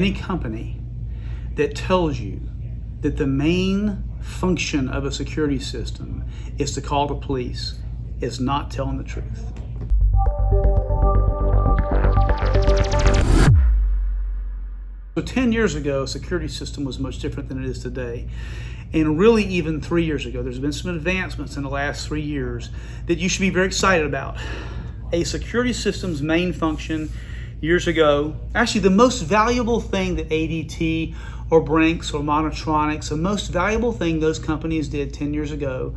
Any company that tells you that the main function of a security system is to call the police is not telling the truth. So 10 years ago, a security system was much different than it is today. And really even 3 years ago, there's been some advancements in the last 3 years that you should be very excited about. A security system's main function years ago, actually the most valuable thing that ADT or Brinks or Monotronics, the most valuable thing those companies did 10 years ago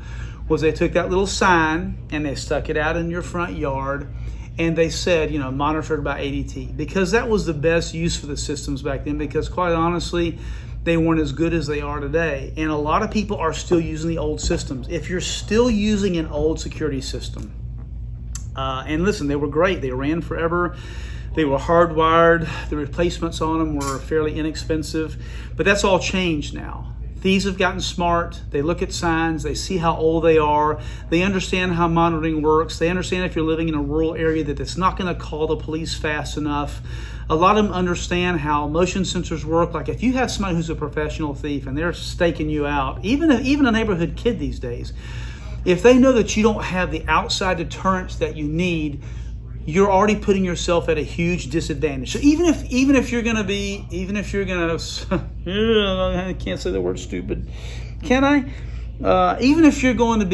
was they took that little sign and they stuck it out in your front yard and they said, monitored by ADT, because that was the best use for the systems back then, because quite honestly, they weren't as good as they are today. And a lot of people are still using the old systems. If you're still using an old security system, and listen, they were great. They ran forever. They were hardwired. The replacements on them were fairly inexpensive, but that's all changed now. Thieves have gotten smart. They look at signs. They see how old they are. They understand how monitoring works. They understand if you're living in a rural area that it's not going to call the police fast enough. A lot of them understand how motion sensors work. Like if you have somebody who's a professional thief and they're staking you out, even a neighborhood kid these days, if they know that you don't have the outside deterrence that you need, you're already putting yourself at a huge disadvantage. So even if you're gonna I can't say the word stupid, can I? Even if you're going to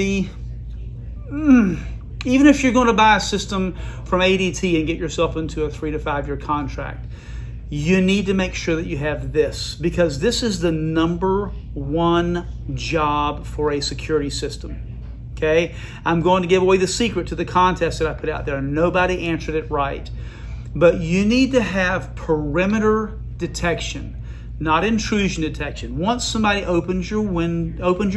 buy a system from ADT and get yourself into a 3 to 5 year contract, you need to make sure that you have this, because this is the number one job for a security system. Okay, I'm going to give away the secret to the contest that I put out there. Nobody answered it right. But you need to have perimeter detection, not intrusion detection. Once somebody opens your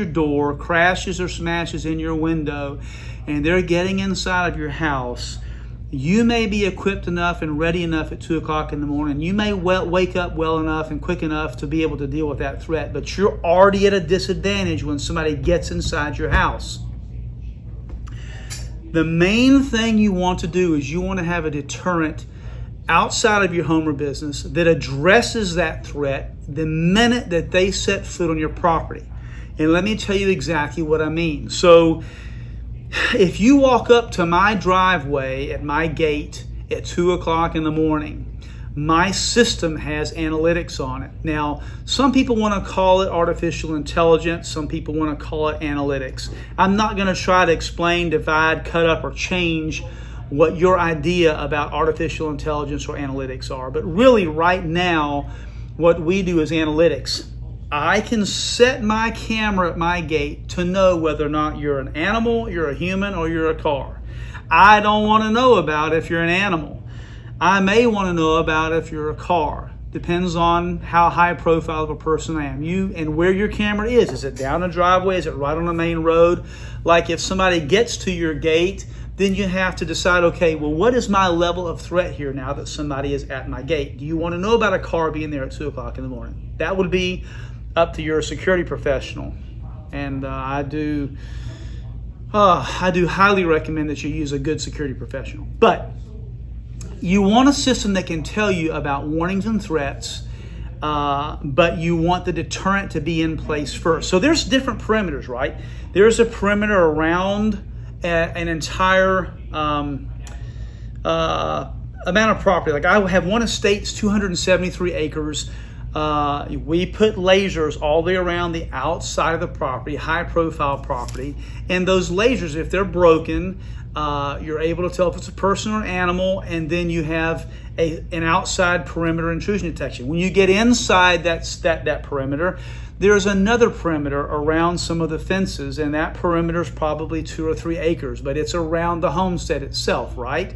door, crashes or smashes in your window, and they're getting inside of your house, you may be equipped enough and ready enough at 2 o'clock in the morning. You may wake up well enough and quick enough to be able to deal with that threat, but you're already at a disadvantage when somebody gets inside your house. The main thing you want to do is you want to have a deterrent outside of your home or business that addresses that threat the minute that they set foot on your property. And let me tell you exactly what I mean. So if you walk up to my driveway at my gate at 2 o'clock in the morning, my system has analytics on it. Now, some people want to call it artificial intelligence. Some people want to call it analytics. I'm not going to try to explain, divide, cut up, or change what your idea about artificial intelligence or analytics are. But really, right now, what we do is analytics. I can set my camera at my gate to know whether or not you're an animal, you're a human, or you're a car. I don't want to know about if you're an animal. I may want to know about if you're a car. Depends on how high profile of a person I am. You and where your camera is. Is it down a driveway? Is it right on the main road? Like if somebody gets to your gate, then you have to decide, okay, well, what is my level of threat here now that somebody is at my gate? Do you want to know about a car being there at 2 o'clock in the morning? That would be up to your security professional. And I do highly recommend that you use a good security professional. But you want a system that can tell you about warnings and threats, but you want the deterrent to be in place first. So there's different perimeters, right? There's a perimeter around an entire amount of property. Like I have one estate's 273 acres. We put lasers all the way around the outside of the property, high profile property. And those lasers, if they're broken, you're able to tell if it's a person or an animal, and then you have an outside perimeter intrusion detection. When you get inside that perimeter, there's another perimeter around some of the fences, and that perimeter is probably 2 or 3 acres, but it's around the homestead itself, right?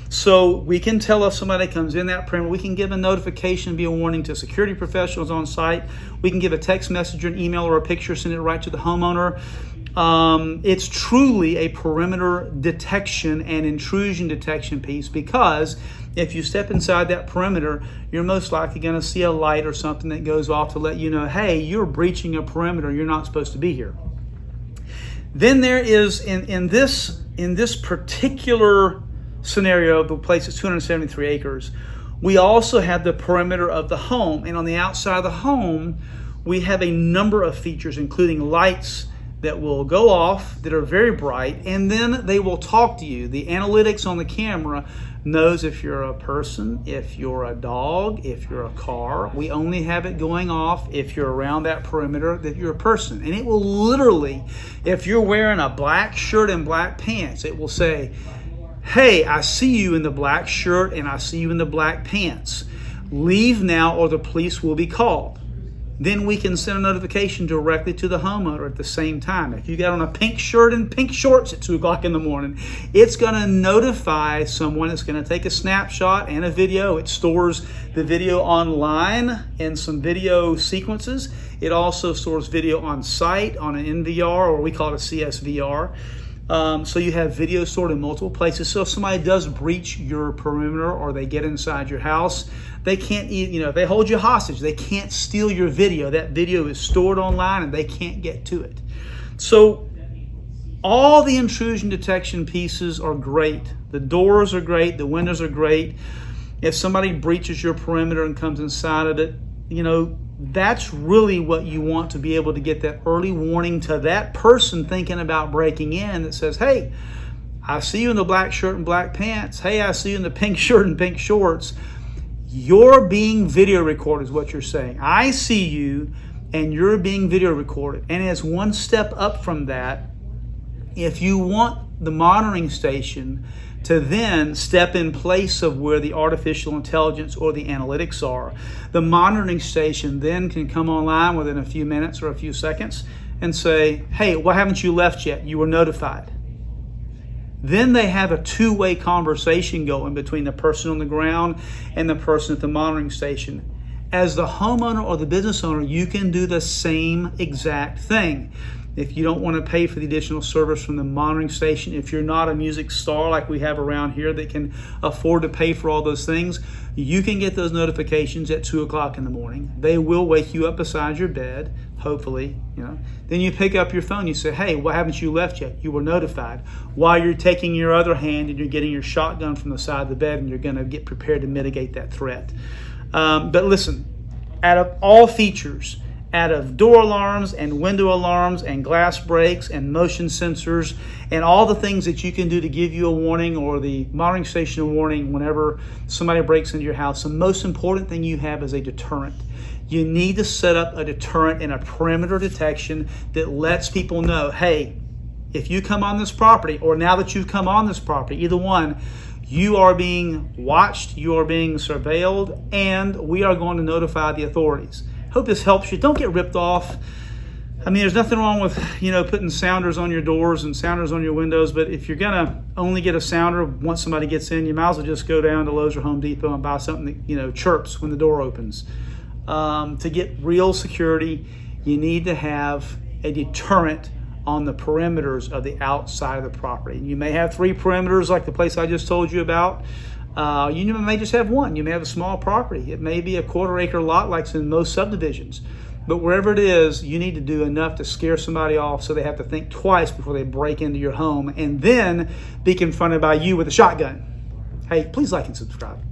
So we can tell if somebody comes in that perimeter. We can give a notification, be a warning to security professionals on site. We can give a text message, an email, or a picture, send it right to the homeowner. It's truly a perimeter detection and intrusion detection piece, because if you step inside that perimeter, you're most likely going to see a light or something that goes off to let you know, hey, you're breaching a perimeter. You're not supposed to be here. Then there is, in this particular scenario, the place is 273 acres, We also have the perimeter of the home, and on the outside of the home, we have a number of features, including lights that will go off that are very bright, and then they will talk to you. The analytics on the camera knows if you're a person, if you're a dog, if you're a car. We only have it going off if you're around that perimeter that you're a person. And it will literally, if you're wearing a black shirt and black pants, it will say, hey, I see you in the black shirt and I see you in the black pants. Leave now or the police will be called. Then we can send a notification directly to the homeowner at the same time. If you got on a pink shirt and pink shorts at 2 o'clock in the morning, it's going to notify someone. It's going to take a snapshot and a video. It stores the video online and some video sequences. It also stores video on site on an NVR, or we call it a CSVR. So you have video stored in multiple places. So if somebody does breach your perimeter or they get inside your house, they can't, if they hold you hostage, they can't steal your video. That video is stored online and they can't get to it. So all the intrusion detection pieces are great. The doors are great. The windows are great. If somebody breaches your perimeter and comes inside of it, that's really what you want, to be able to get that early warning to that person thinking about breaking in, that says, hey, I see you in the black shirt and black pants. Hey, I see you in the pink shirt and pink shorts. You're being video recorded is what you're saying. I see you and you're being video recorded. And as one step up from that, if you want the monitoring station to then step in place of where the artificial intelligence or the analytics are, the monitoring station then can come online within a few minutes or a few seconds and say, hey, why haven't you left yet? You were notified. Then they have a two-way conversation going between the person on the ground and the person at the monitoring station. As the homeowner or the business owner, you can do the same exact thing. If you don't want to pay for the additional service from the monitoring station, if you're not a music star like we have around here that can afford to pay for all those things, you can get those notifications at 2 o'clock in the morning. They will wake you up beside your bed, hopefully. Then you pick up your phone, you say, hey, why haven't you left yet? You were notified. While you're taking your other hand and you're getting your shotgun from the side of the bed and you're going to get prepared to mitigate that threat. But listen, out of all features, out of door alarms and window alarms and glass breaks and motion sensors and all the things that you can do to give you a warning or the monitoring station a warning whenever somebody breaks into your house, the most important thing you have is a deterrent. You need to set up a deterrent and a perimeter detection that lets people know, hey, if you come on this property, or now that you've come on this property, either one, you are being watched, you are being surveilled, and we are going to notify the authorities. Hope this helps you. Don't get ripped off. I mean, there's nothing wrong with, putting sounders on your doors and sounders on your windows, but if you're going to only get a sounder once somebody gets in, you might as well just go down to Lowe's or Home Depot and buy something that, chirps when the door opens. To get real security, you need to have a deterrent on the perimeters of the outside of the property. You may have 3 perimeters like the place I just told you about. You may just have 1. You may have a small property. It may be a 1/4 acre lot like in most subdivisions. But wherever it is, you need to do enough to scare somebody off so they have to think twice before they break into your home and then be confronted by you with a shotgun. Hey, please like and subscribe.